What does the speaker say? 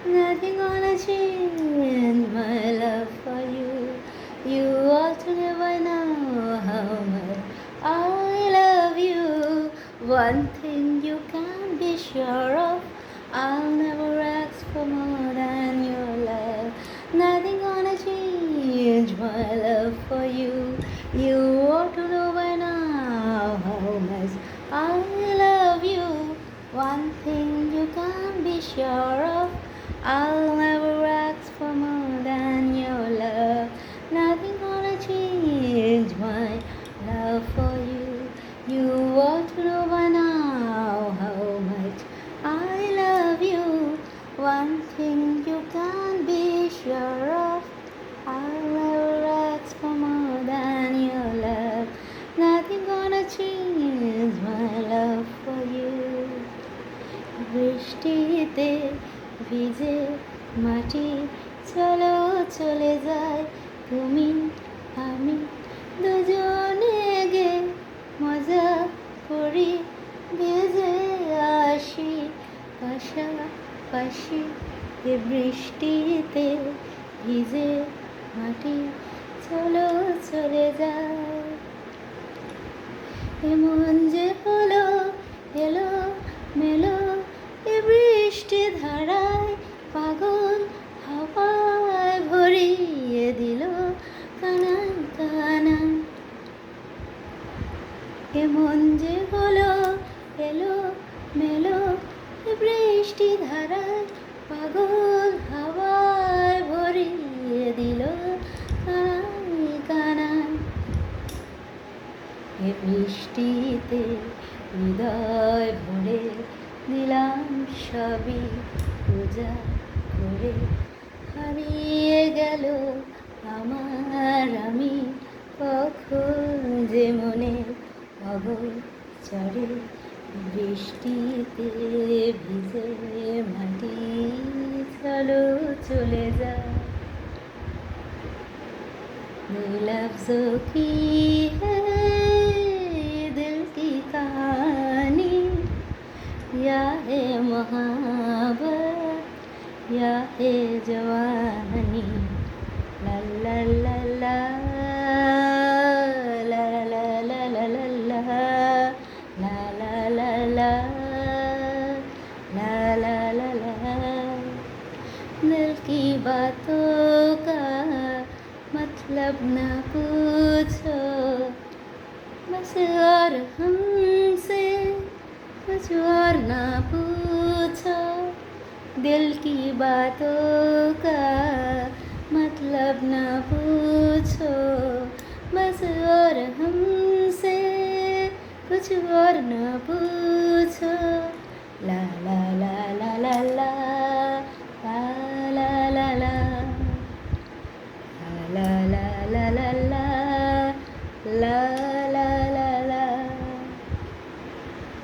Nothing gonna change my love for you. You ought to never know how much I love you. One thing you can be sure of, I'll never ask for more than your love. Nothing gonna change my love for you. You ought to know by now how much I love you. One thing you can be sure of, I'll never ask for more than your love. Nothing gonna change my love for you. You ought to know by now how much I love you. One thing you can be sure of, I'll never ask for more than your love. Nothing gonna change my love for you. বৃষ্টিতে ভিজে মাটি চলো চলে যায় তুমি আমি দুজনে গে মজা করি ভেজে আসি পাশাপাশি এ বৃষ্টিতে ভিজে মাটি চলো চলে যায় এমন যে হলো এলো মেলো এ বৃষ্টি ধারায় পাগল হাওয়ায় ভরিয়ে দিল কানায় কানায় এমন যে হলো এলো মেলো এ বৃষ্টি ধারায় পাগল হাওয়ায় ভরিয়ে দিল কানায় কানায় এ বৃষ্টিতে হৃদয় ভরে দিলাম সবই পূজা করে হারিয়ে গেল আমার আমি কখন যে মনে অগল চড়ে বৃষ্টিতে ভিজে মাটি চলো চলে যা लफ्ज़ों की है दिल की कहानी या है मोहब्बत या है जवानी ला ला ला ला ला ला ला ला ला ला ला ला ला ला ला ला ला दिल की बातों का मतलब ना पूछो बस और हमसे कुछ और ना पूछो दिल की बातों का मतलब ना पूछो बस और हमसे कुछ और ना पूछो ला ला ला ला ला ला la la la la la la la la la